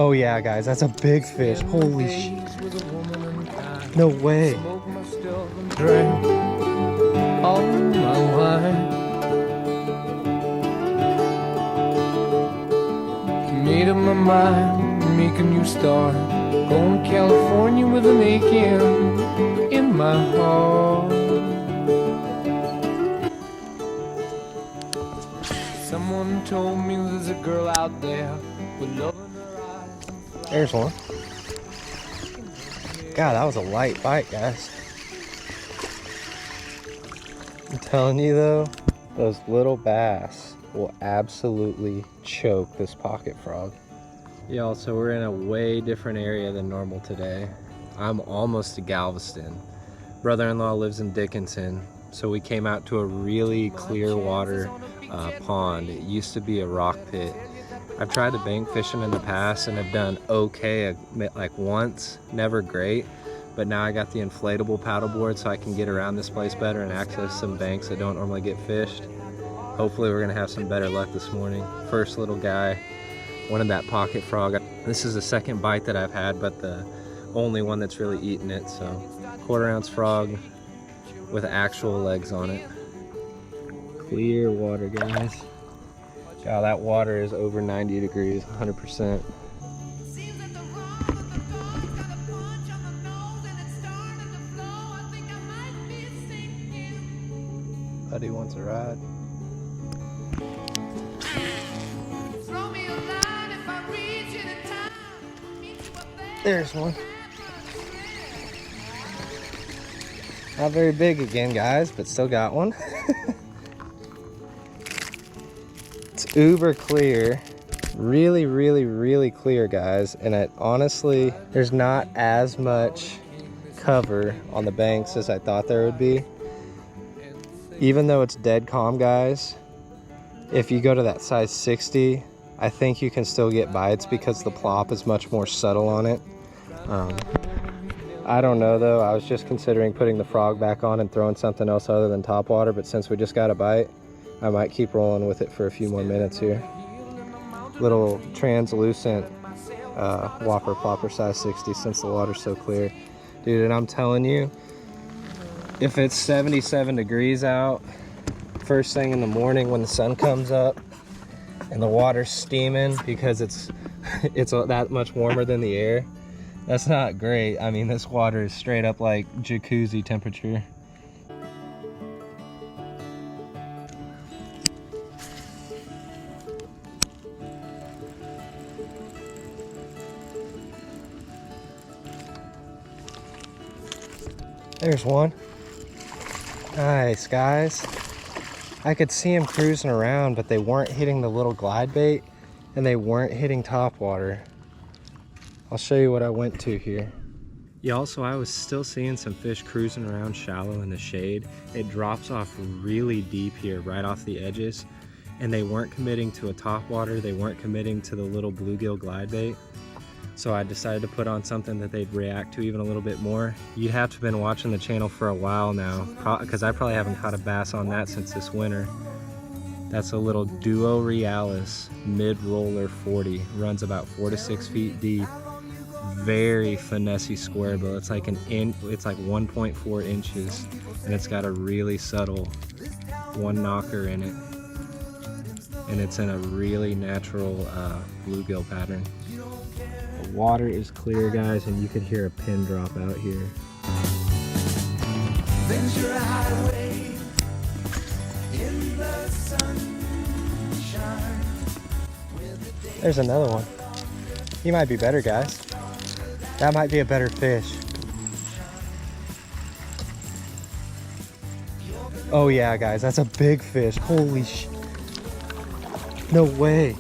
Oh yeah, guys, that's a big fish. Holy sh! No way. All my life, made up my mind, make a new start. Going to California with an aching in my heart. Someone told me there's a girl out there with love in her eyes. There's one. God, that was a light bite, guys. I'm telling you though, those little bass will absolutely choke this pocket frog. Y'all, so we're in a way different area than normal today. I'm almost to Galveston. Brother-in-law lives in Dickinson, so we came out to a really clear water pond. It used to be a rock pit. I've tried the bank fishing in the past and have done okay, like once, never great. But now I got the inflatable paddleboard so I can get around this place better and access some banks that don't normally get fished. Hopefully we're gonna have some better luck this morning. First little guy, wanted that pocket frog. This is the second bite that I've had, but the only one that's really eaten it. So 1/4 ounce frog with actual legs on it. Clear water, guys. God, that water is over 90 degrees, 100%. Buddy wants a ride. There's one. Not very big again, guys, but still got one. It's uber clear. Really, really, really clear, guys. And honestly, there's not as much cover on the banks as I thought there would be. Even though it's dead calm, guys, if you go to that size 60, I think you can still get bites because the plop is much more subtle on it. I don't know though, I was just considering putting the frog back on and throwing something else other than topwater, but since we just got a bite, I might keep rolling with it for a few more minutes here. Little translucent whopper plopper size 60 since the water's so clear. Dude, and I'm telling you, if it's 77 degrees out, first thing in the morning when the sun comes up and the water's steaming because it's that much warmer than the air, that's not great. I mean, this water is straight up like jacuzzi temperature. There's one. Nice, guys. I could see them cruising around, but they weren't hitting the little glide bait and they weren't hitting topwater. I'll show you what I went to here. Yeah, also I was still seeing some fish cruising around shallow in the shade. It drops off really deep here, right off the edges, and they weren't committing to a topwater. They weren't committing to the little bluegill glide bait. So I decided to put on something that they'd react to even a little bit more. You'd have to have been watching the channel for a while now, because I probably haven't caught a bass on that since this winter. That's a little Duo Realis mid-roller 40. Runs about 4 to 6 feet deep. Very finessey square bill. It's like it's like 1.4 inches, and it's got a really subtle one knocker in it. And it's in a really natural bluegill pattern. The water is clear, guys, and you could hear a pin drop out here. Ventura Highway in the sunshine. There's another one. He might be better, guys. That might be a better fish. Oh yeah, guys, that's a big fish. Holy sh! No way.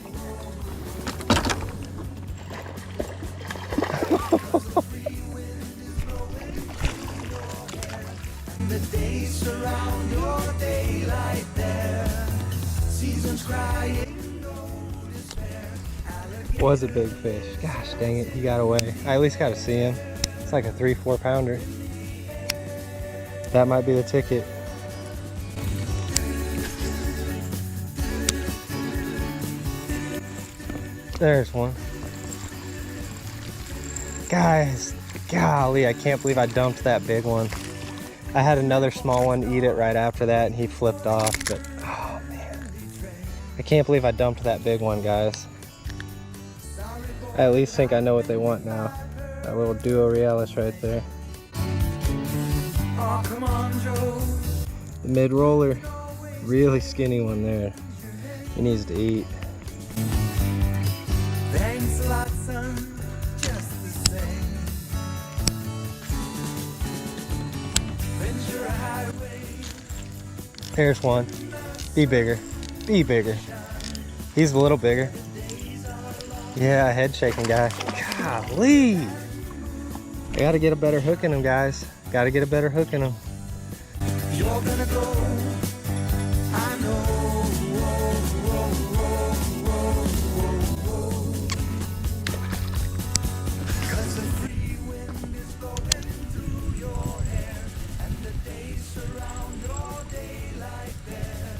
The days surround your daylight there. Seasons crying. Was a big fish. Gosh dang it, he got away. I at least got to see him. It's like a 3-4 pounder. That might be the ticket. There's one. Guys, golly, I can't believe I dumped that big one. I had another small one eat it right after that and he flipped off, but oh man. I can't believe I dumped that big one, guys. I at least think I know what they want now. That little duo realis right there. Oh, come on, Joe. The mid-roller, really skinny one there. He needs to eat. Thanks a lot, son. Just the same. Venture a highway. There's one. Be bigger. Be bigger. He's a little bigger. Yeah, head shaking guy. Golly. I gotta get a better hook in him, guys. Gotta get a better hook in him. You're gonna go. I know. Cause the free wind is blowing through your hair, and the days surround your daylight there.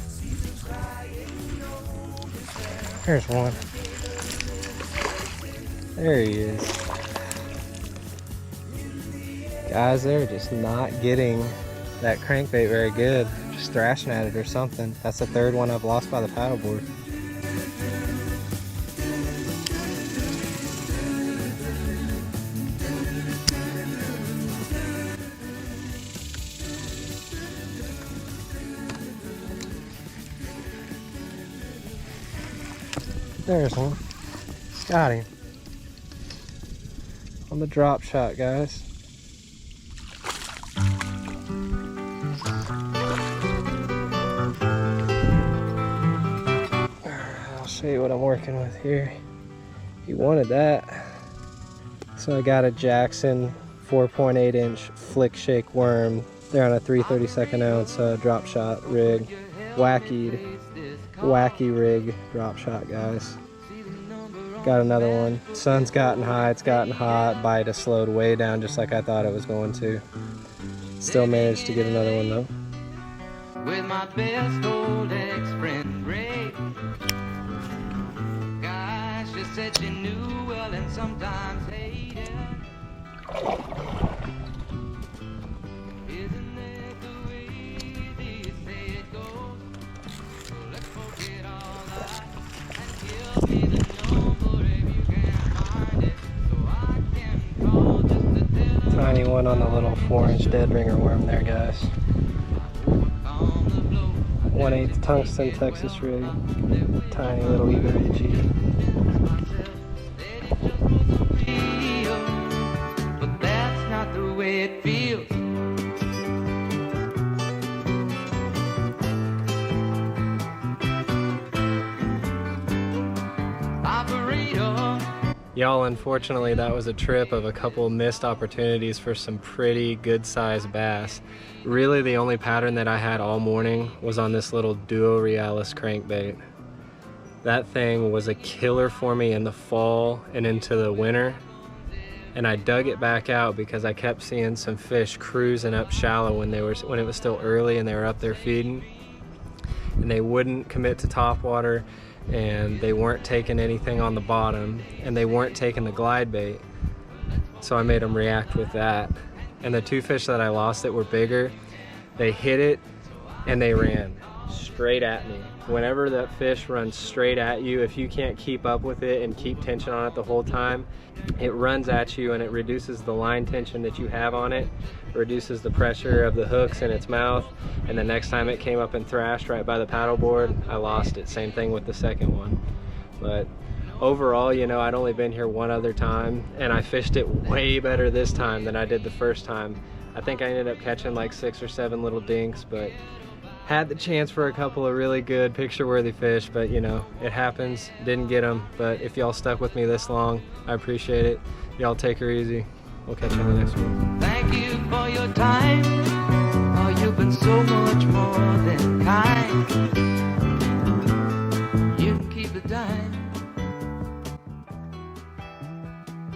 Seasons crying, no despair. There's one. There he is. Guys, they're just not getting that crankbait very good. Just thrashing at it or something. That's the third one I've lost by the paddleboard. There's one. Got him. On the drop shot, guys. I'll show you what I'm working with here. He wanted that. So I got a Jackson 4.8 inch flick shake worm. They're on a 3/32 ounce drop shot rig. Wacky rig drop shot, guys. Got another one. Sun's gotten high, it's gotten hot. Bite has slowed way down just like I thought it was going to. Still managed to get another one though. With my best old ex-friend Ray. Gosh, she said she knew well and sometimes hated. Isn't it the way they say it goes? So let's forget all that and give me the number if you can find it, so I can call just to tell her. Tiny one on the little 4-inch dead ringer worm there, guys. 1/8 tungsten Texas rig. Tiny little EVG. But that's not the way it feels. Y'all, unfortunately, that was a trip of a couple missed opportunities for some pretty good-sized bass. Really, the only pattern that I had all morning was on this little duo realis crankbait. That thing was a killer for me in the fall and into the winter. And I dug it back out because I kept seeing some fish cruising up shallow when it was still early and they were up there feeding. And they wouldn't commit to topwater, and they weren't taking anything on the bottom, and they weren't taking the glide bait. So I made them react with that. And the two fish that I lost that were bigger, they hit it and they ran straight at me. Whenever that fish runs straight at you, if you can't keep up with it and keep tension on it the whole time, it runs at you and it reduces the line tension that you have on it, reduces the pressure of the hooks in its mouth, and the next time it came up and thrashed right by the paddleboard, I lost it. Same thing with the second one. But overall, you know, I'd only been here one other time, and I fished it way better this time than I did the first time. I think I ended up catching like 6 or 7 little dinks, but had the chance for a couple of really good picture-worthy fish, but you know, it happens. Didn't get them, but if y'all stuck with me this long, I appreciate it. Y'all take her easy. We'll catch you on the next one. Thank you for your time. Oh, you've been so much more than kind.